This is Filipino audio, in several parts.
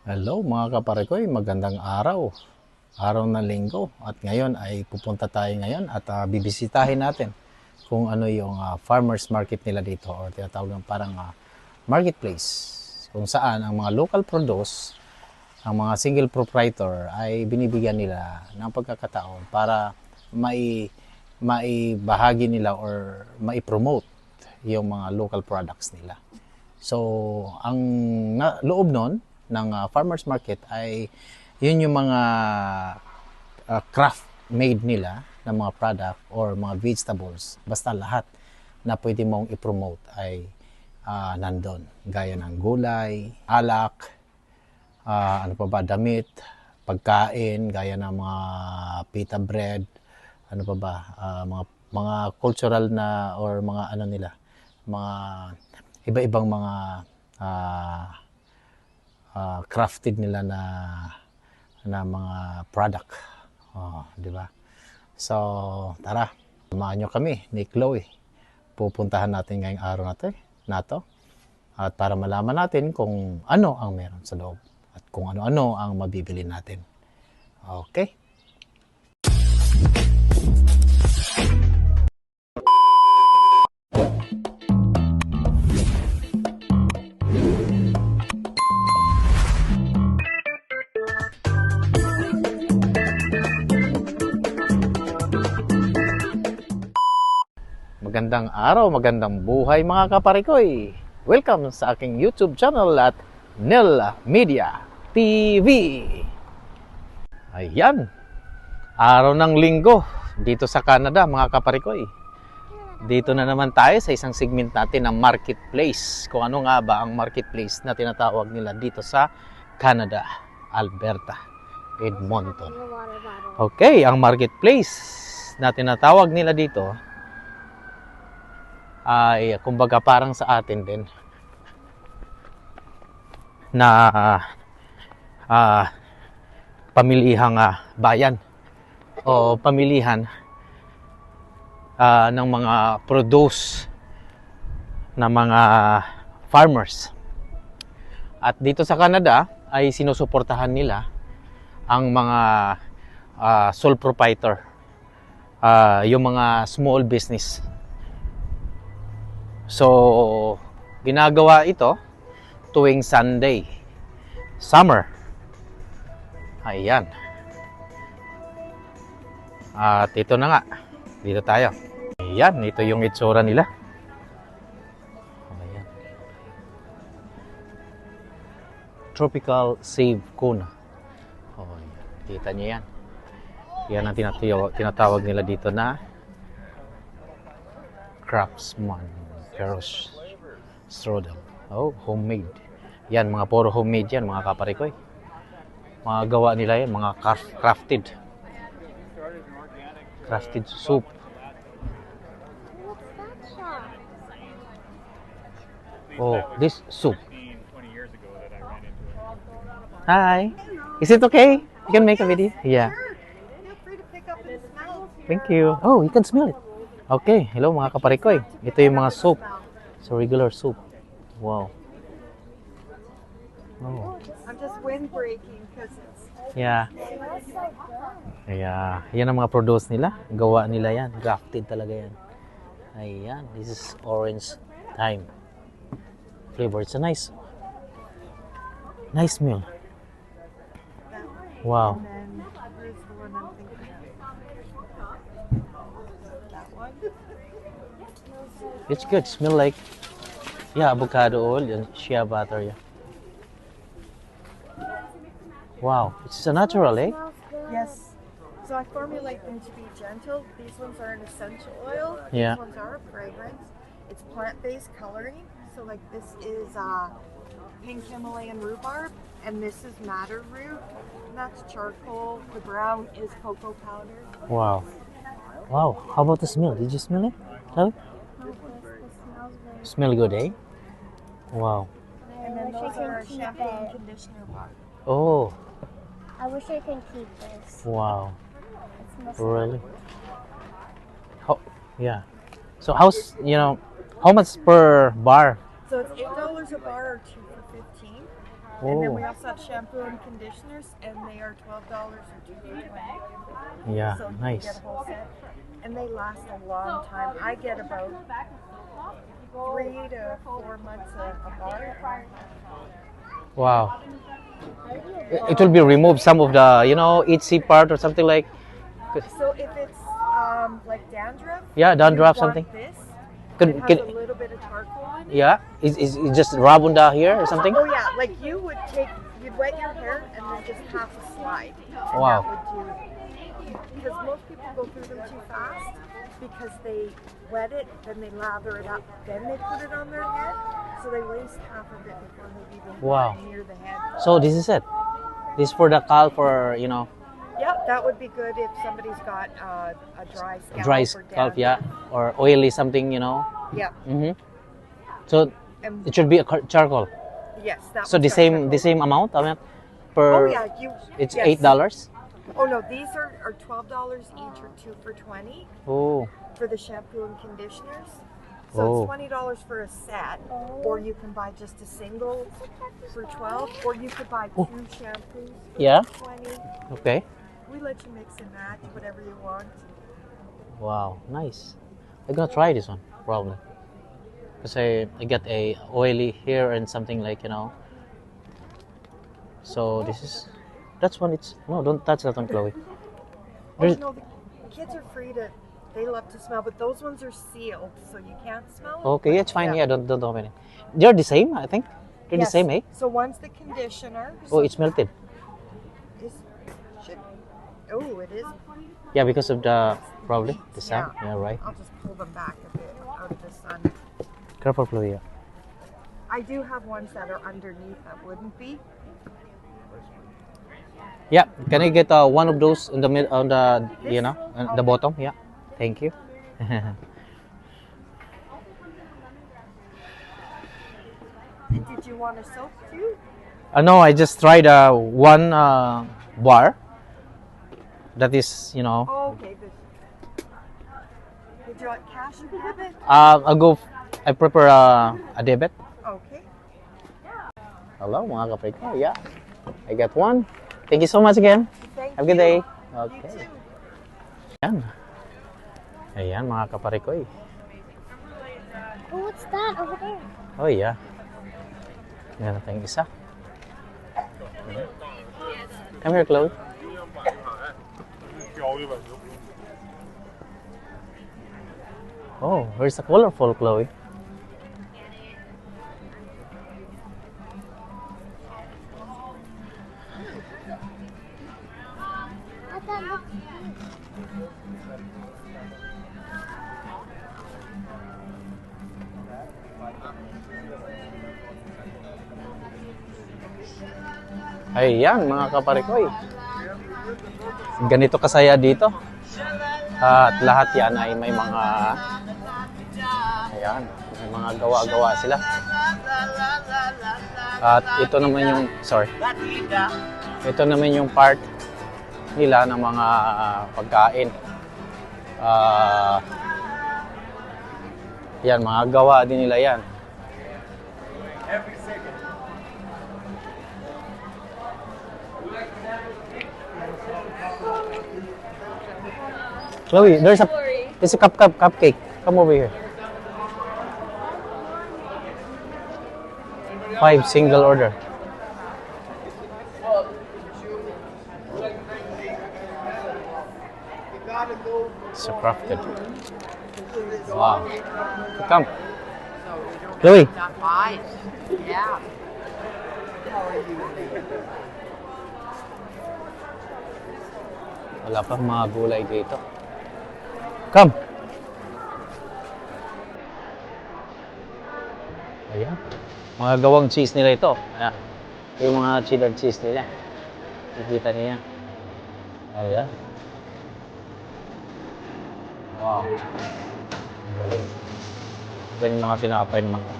Hello mga kaparekoy, magandang araw. Araw ng linggo at ngayon ay pupunta tayo ngayon at bibisitahin natin kung ano yung farmers market nila dito or tinatawag ng parang marketplace kung saan ang mga local produce, ang mga single proprietor ay binibigyan nila ng pagkakataon para maibahagi nila or maipromote yung mga local products nila. So, ang loob nun ng farmers market ay yun yung mga craft made nila ng mga product or mga vegetables. Basta lahat na pwede mong i-promote ay nandun. Gaya ng gulay, alak, ano pa ba, damit, pagkain, gaya ng mga pita bread, ano pa ba, mga cultural na or mga ano nila, mga iba-ibang mga crafted nila na mga product. Di ba? So, tara, samahan nyo kami ni Chloe. Pupuntahan natin ngayong araw na to at para malaman natin kung ano ang meron sa loob at kung ano-ano ang mabibili natin. Okay? Magandang araw, magandang buhay mga kaparikoy. Welcome sa aking YouTube channel at Nel Media TV. Ayan, araw ng linggo dito sa Canada mga kaparikoy. Dito na naman tayo sa isang segment natin ng marketplace. Kung ano nga ba ang marketplace na tinatawag nila dito sa Canada, Alberta, Edmonton. Okay, ang marketplace na tinatawag nila dito ay kumbaga parang sa atin din na pamilihang bayan o pamilihan ng mga produce ng mga farmers. At dito sa Canada ay sinusuportahan nila ang mga sole proprietor, yung mga small business. So, ginagawa ito tuwing Sunday, summer. Ayan. At ito na nga, dito tayo. Ayan, ito yung itsura nila. Ayan. Tropical Save Cone. Oh, kita niyo yan. Yan ang tinatawag nila dito na Craftsman Keros Strudel. Oh, homemade. Yan, mga puro homemade yan, mga kaparikoy. Mga gawa nila yan, mga crafted. Crafted soup. Oh, this soup. Hi. Is it okay? You can make a video? Yeah. Thank you. Oh, you can smell it. Okay, hello mga kaparikoy. Ito yung mga soup. So regular soup. Wow. Oh. I'm just windbreaking because it's... Yeah. Yeah. Yan ang mga produce nila. Gawa nila yan. Grafted talaga yan. Ayan. This is orange thyme flavor. It's a nice meal. Wow. And then where's the one I'm thinking of? That one? It's good. Smell like avocado oil and shea butter. Yeah. Wow. It's a natural, eh? Yes. So I formulate them to be gentle. These ones are an essential oil. Yeah. These ones are a fragrance. It's plant-based coloring. So like this is pink Himalayan rhubarb, and this is madder root. And that's charcoal. The brown is cocoa powder. Wow. Wow. How about the smell? Did you smell it? Chloe? Smell good, eh? Wow. And then those are shampoo and conditioner bar. Oh, I wish I could keep this. wow. It smells Really? How, yeah. So how much per bar? So it's $8 a bar or 2 for 15. And then Oh, we also have shampoo and conditioners, and they are $12 or 2 for 20. yeah, So you can nice. get a whole set, and they last a long time. I get about 3 to 4 months a bar. Wow. It will be removed some of the, itchy part or something like, So if it's like dandruff, yeah, you dandruff want something. this. Can, It has can, a little bit of charcoal in it. yeah, is it just rub on the hair or something? Oh yeah, like you'd wet your hair and then just half a slide. And Wow. that would do, because most people go through them too fast because they wet it, then they lather it up, then they put it on their head. So they waste half of it before they even Wow. get near the head. So this is it. This for the scalp or, Yeah, that would be good if somebody's got a dry scalp. dry or scalp, yeah, dandruff. or oily something, Yeah. Mm-hmm. So And it should be a charcoal. yes, that. So one's the got same charcoal. amount, I mean, Oh per. yeah, It's yes. $8. Oh no, these are $12 each or 2 for 20 Oh, for the shampoo and conditioners. So Oh. it's $20 for a set, or you can buy just a single for 12, or you could buy 2 shampoos for Yeah. 20. okay. We let you mix and match whatever you want. Wow, nice. I'm gonna try this one probably because I get a oily hair and something like. So this is that's one. It's no, don't touch that one, Chloe. Oh There's, no, the kids are free to. They love to smell, but those ones are sealed, so you can't smell it. okay, it's fine. Yeah, don't open it. They're the same, I think. They're Yes. the same, eh? So one's the conditioner. Oh, it's melted. Should. Oh, it is. Yeah, because of the probably the sun. Yeah. Yeah, right. I'll just pull them back a bit out of the sun. Careful, Chloe. Yeah. I do have ones that are underneath that wouldn't be. Yeah, can I get one of those in the mid on the on the bottom? Yeah, thank you. Did you want a soap too? No, I just tried one bar. That is, Oh, okay. Did you want cash or debit? I'll go. I prefer a debit. Okay. Hello, mga kapre ko. Yeah, I got one. Thank you so much again. Thank Have a good you. day. You Okay. too. Ayan. Ayan, mga kapare ko. Oh, what's that over there? Oh, yeah. Meron tayong isa. Come here, Chloe. Oh, where's the colorful, Chloe? I thought it looked cute. Ayan, mga kaparikoy. Ganito kasaya dito. At lahat yan ay may mga may mga gawa-gawa sila. At ito naman yung ito naman yung part nila ng mga pagkain. Yan, mga gawa din nila yan. Chloe, there's a cupcake. Come over here. 5 single order. So crafted. Wow. Come. Chloe. Yeah. Wala pang mga gulay dito. Come. Ayan. Mga gawang cheese nila ito. Ayan. Yung mga cheddar cheese nila. Nakikita niya. Ayan. Wow. Ito yung mga tinapay ng mga.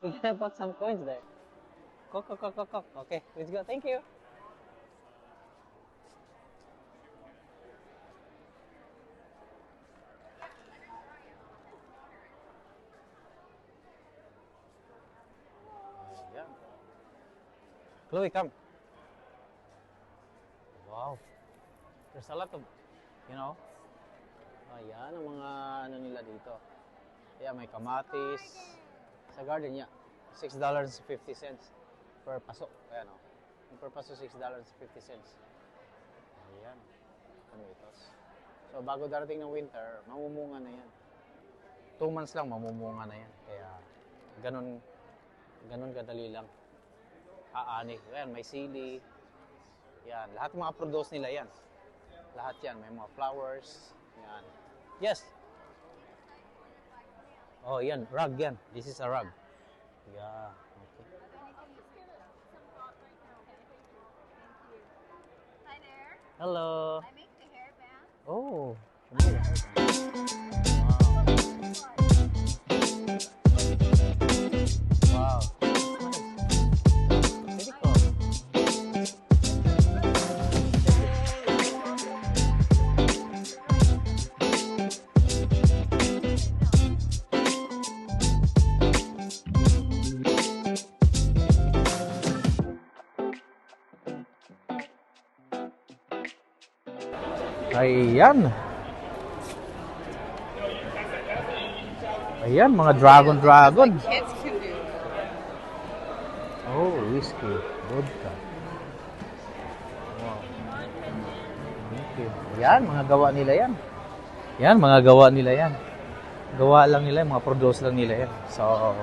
We can put some coins there. Cook. Okay, let's go. Thank you. Ayan. Chloe, come. Wow. There's a lot of, you know. Ayan, ang mga ano nila dito. Ayan, may kamatis. Sa garden niya, $6.50 per paso. Ayan o. Yung per paso, $6.50. Ayan. Tomatoes. So, bago darating ng winter, mamumunga na yan. 2 months lang, mamumunga na yan. Kaya, ganun kadali lang. Aani. Ayan, may sili. Yan. Lahat ng mga produce nila yan. Lahat yan. May mga flowers. Yan. Yes. Oh, yan. Rug yan. This is a rug. Yeah. Okay. Hi there. Hello. I make the hairband. Oh. Wow. Wow. Pretty cool. Ayan. Ayan, mga dragon. Kids can do. Oh, whiskey, vodka. Wow. Okay. Ayan, mga gawa nila yan. Yan, mga gawa nila yan. Gawa lang nila, mga produce lang nila yan. So,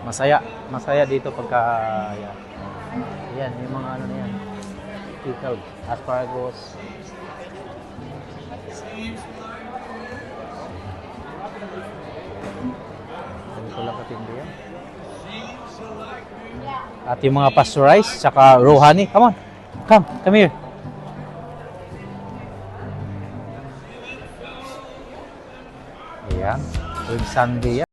masaya dito pagka, yan. Yan, yung mga ano na yan. Pickled, asparagus. Ganito lang katindi yan. At yung mga pasteurized, saka raw honey. Come on. Come here. Ayan. With Sunday yan.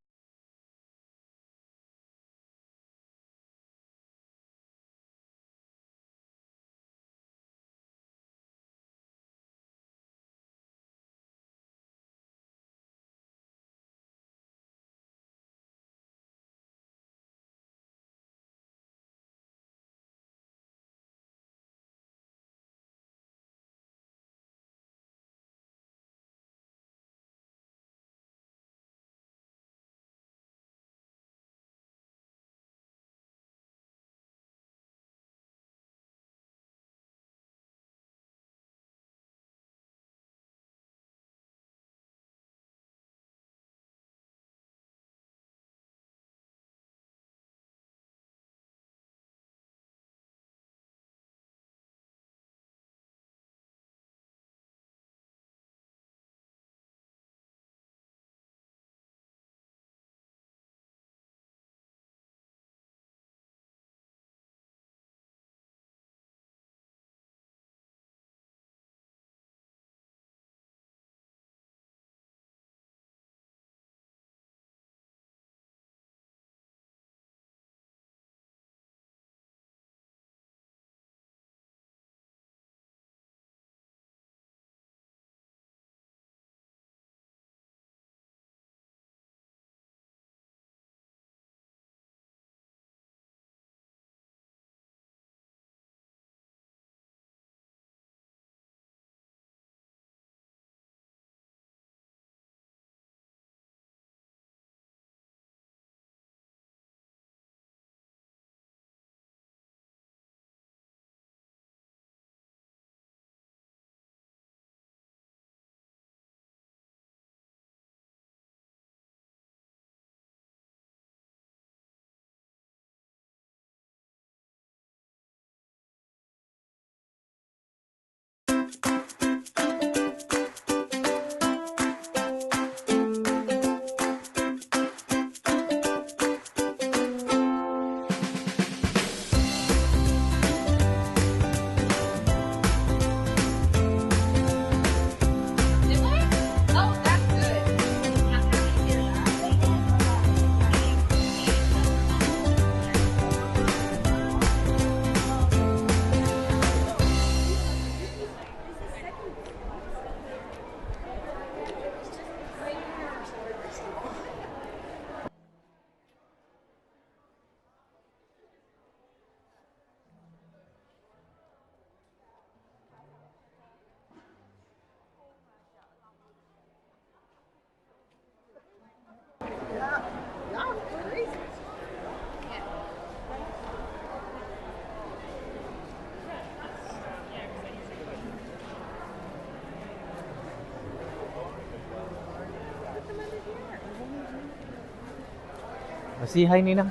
Si hi, Ninang.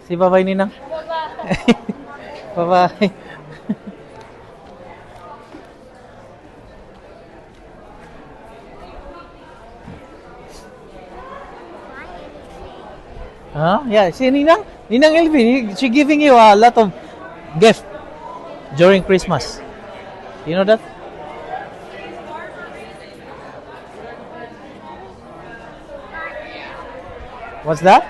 Si bye-bye, Ninang. Bye-bye. Huh? Yeah, si Ninang. Ninang Elvin, she giving you a lot of gift during Christmas. You know that? What's that?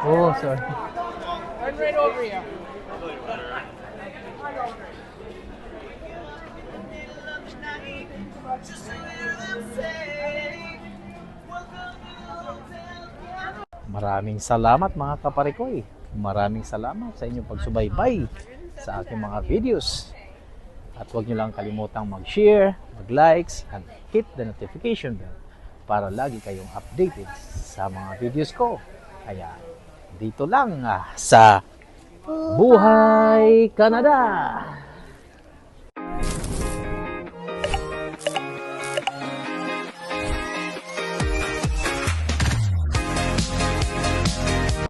Oh, sorry. Turn right over here. Maraming salamat mga kaparikoy. Maraming salamat sa inyong pagsubaybay sa aking mga videos. At huwag nyo lang kalimutang mag-share, mag-likes, and hit the notification bell para lagi kayong updated sa mga videos ko. Kaya dito lang sa Buhay Canada!